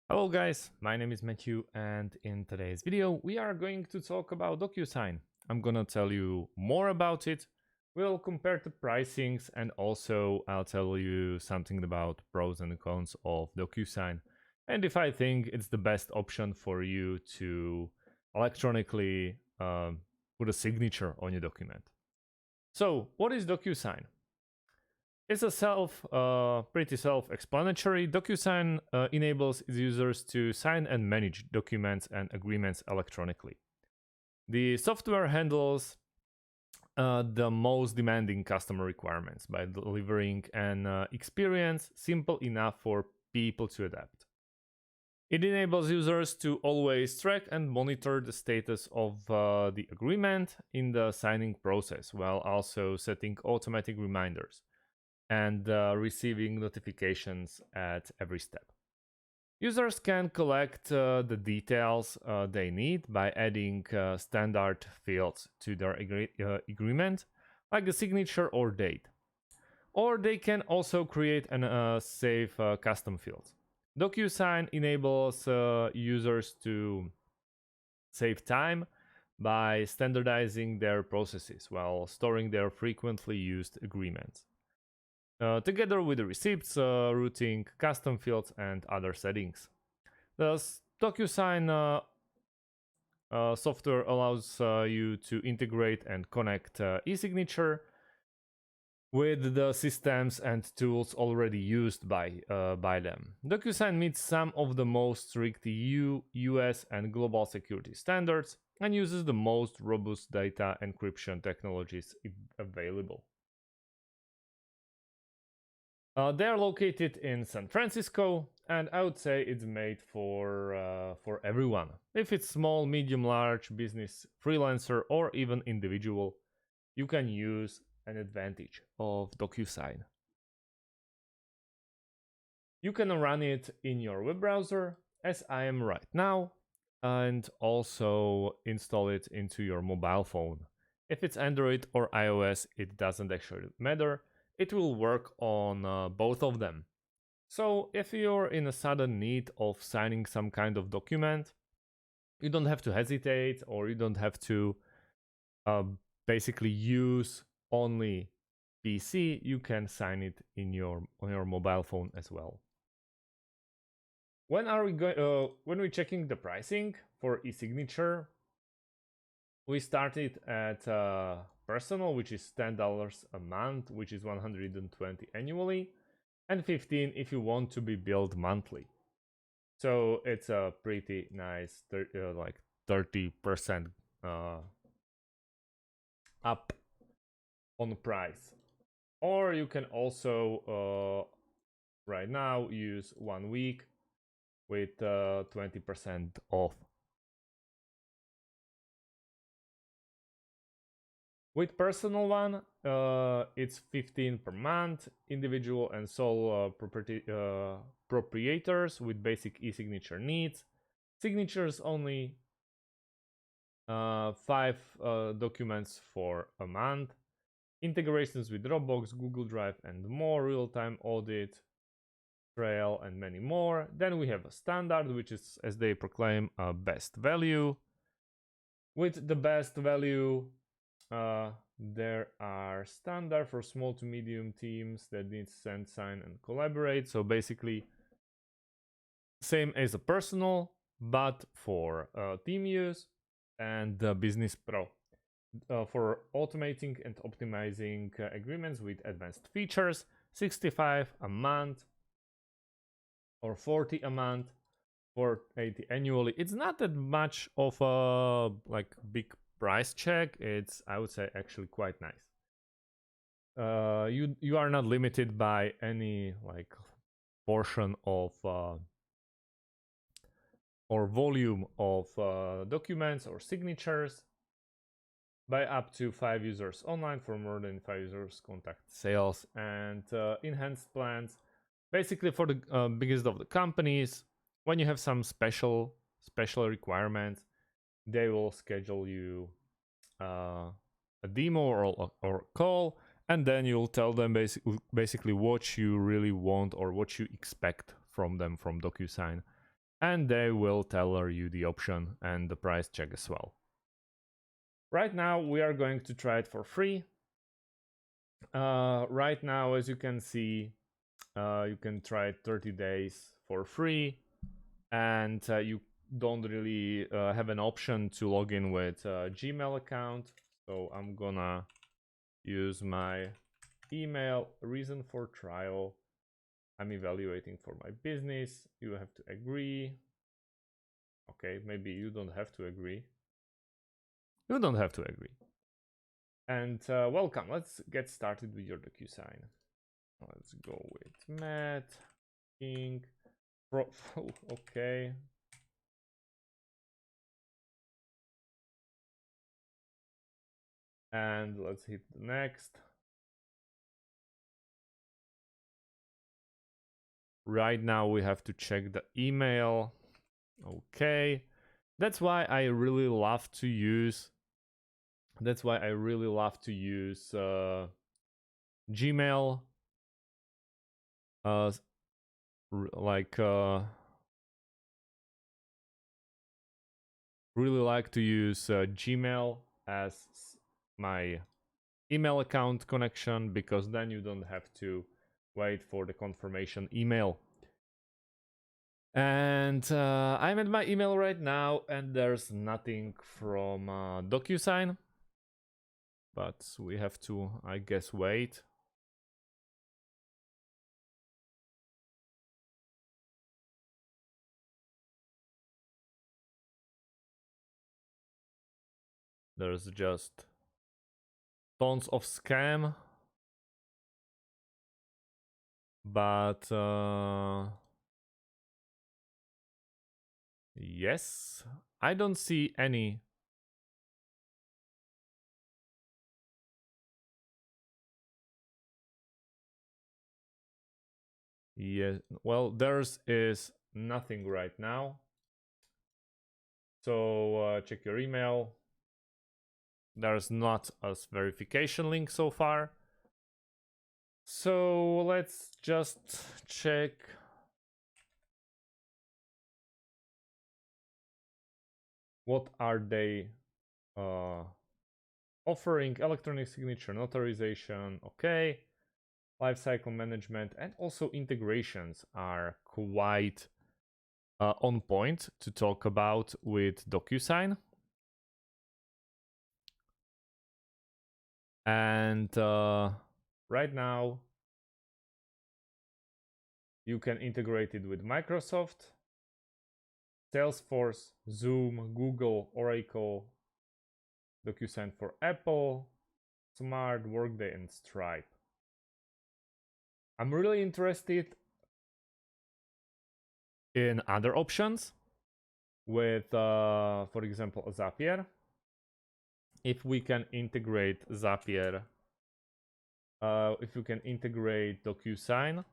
Hello guys, my name is Matthew and in today's video we are going to talk about DocuSign. I'm gonna tell you more about it. We'll compare the pricings and also I'll tell you something about pros and cons of DocuSign and if I think it's the best option for you to electronically put a signature on your document. So what is DocuSign? It's pretty self-explanatory. DocuSign enables its users to sign and manage documents and agreements electronically. The software handles the most demanding customer requirements by delivering an experience simple enough for people to adapt. It enables users to always track and monitor the status of the agreement in the signing process while also setting automatic reminders and receiving notifications at every step. Users can collect the details they need by adding standard fields to their agreement, like the signature or date. Or they can also create and save custom fields. DocuSign enables users to save time by standardizing their processes while storing their frequently used agreements. Together with the receipts, routing, custom fields, and other settings. The DocuSign software allows you to integrate and connect e-signature with the systems and tools already used by them. DocuSign meets some of the most strict EU, US, and global security standards and uses the most robust data encryption technologies available. They're located in San Francisco, and I would say it's made for everyone. If it's small, medium, large business, freelancer, or even individual, you can use an advantage of DocuSign. You can run it in your web browser, as I am right now, and also install it into your mobile phone. If it's Android or iOS, it doesn't actually matter. It will work on both of them. So if you're in a sudden need of signing some kind of document, you don't have to hesitate, or you don't have to basically use only PC. You can sign it on your mobile phone as well. When we're checking the pricing for e-signature, we started at personal, which is $10 a month, which is $120 annually, and $15 if you want to be billed monthly. So it's a pretty nice, like 30% up on the price. Or you can also right now use 1 week with 20% off. With personal one, it's 15 per month. Individual and sole proprietors with basic e-signature needs. Signatures only 5 documents for a month. Integrations with Dropbox, Google Drive, and more. Real-time audit, trail, and many more. Then we have a standard, which is, as they proclaim, a best value. With the best value, there are standard for small to medium teams that need to send, sign, and collaborate. So basically, same as a personal, but for team use, and the Business Pro for automating and optimizing agreements with advanced features. 65 a month or 40 a month for 80 annually. It's not that much of a like big price check. It's, I would say, actually quite nice. You are not limited by any like portion of or volume of documents or signatures. By up to 5 users online. For more than 5 users, contact sales. And enhanced plans, basically for the biggest of the companies. When you have some special requirements, they will schedule you a demo or call, and then you'll tell them basically what you really want or what you expect from them, from DocuSign. and they will tell you the option and the price check as well. Right now we are going to try it for free. Right now, as you can see, you can try it 30 days for free, and you don't really have an option to log in with a Gmail account. So I'm gonna use my email. Reason for trial: I'm evaluating for my business. You have to agree. Okay, maybe you don't have to agree. You don't have to agree. And welcome. Let's get started with your DocuSign. Let's go with Matt King. Okay. And let's hit the next. Right now we have to check the email. Okay. That's why I really love to use Gmail. Really like to use Gmail as my email account connection, because then you don't have to wait for the confirmation email. And I'm at my email right now, and there's nothing from DocuSign, but we have to, I guess, wait. There's just tons of scam, but yes, I don't see any. Yeah, well, there's is nothing right now. So check your email. There's not a verification link so far. So let's just check. What are they offering? Electronic signature, notarization, okay. Lifecycle management, and also integrations are quite on point to talk about with DocuSign. And right now, you can integrate it with Microsoft, Salesforce, Zoom, Google, Oracle, DocuSign for Apple, Smart, Workday, and Stripe. I'm really interested in other options with, for example, Zapier. If we can integrate Zapier, if you can integrate DocuSign,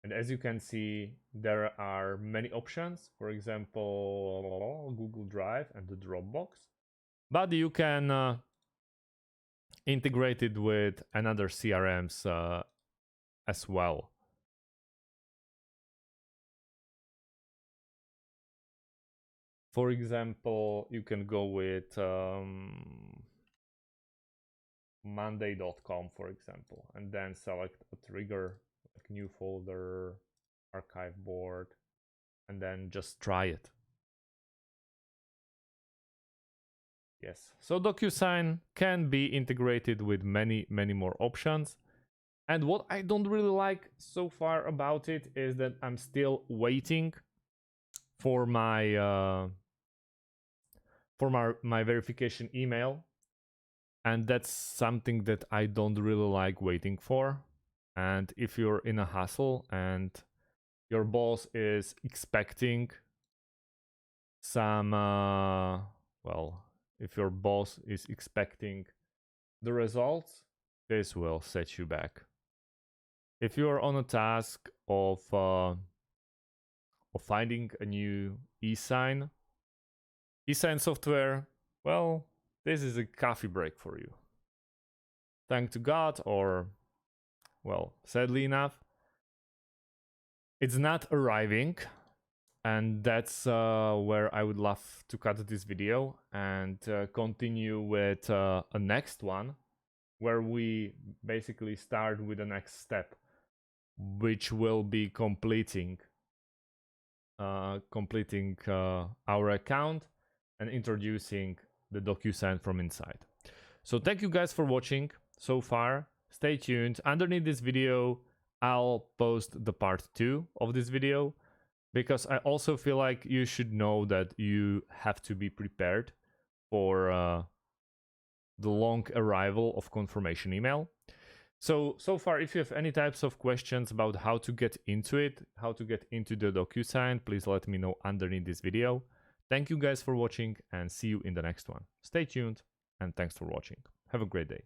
and as you can see, there are many options. For example, Google Drive and the Dropbox. But you can integrate it with another CRMs as well. For example, you can go with Monday.com, for example, and then select a trigger, like new folder, archive board, and then just try it. Yes, so DocuSign can be integrated with many more options. And what I don't really like so far about it is that I'm still waiting for my my verification email, and that's something that I don't really like waiting for. And if you're in a hustle and your boss is expecting some well, if your boss is expecting the results, this will set you back. If you're on a task of finding a new e-sign software, well, this is a coffee break for you. Thank to God, or, well, sadly enough, it's not arriving, and that's where I would love to cut this video and continue with a next one, where we basically start with the next step, which will be completing our account and introducing the DocuSign from inside. So thank you guys for watching so far. Stay tuned. Underneath this video, I'll post the part 2 of this video, because I also feel like you should know that you have to be prepared for the long arrival of confirmation email. So far, if you have any types of questions about how to get into it, how to get into the DocuSign, please let me know underneath this video. Thank you guys for watching, and see you in the next one. Stay tuned, and thanks for watching. Have a great day.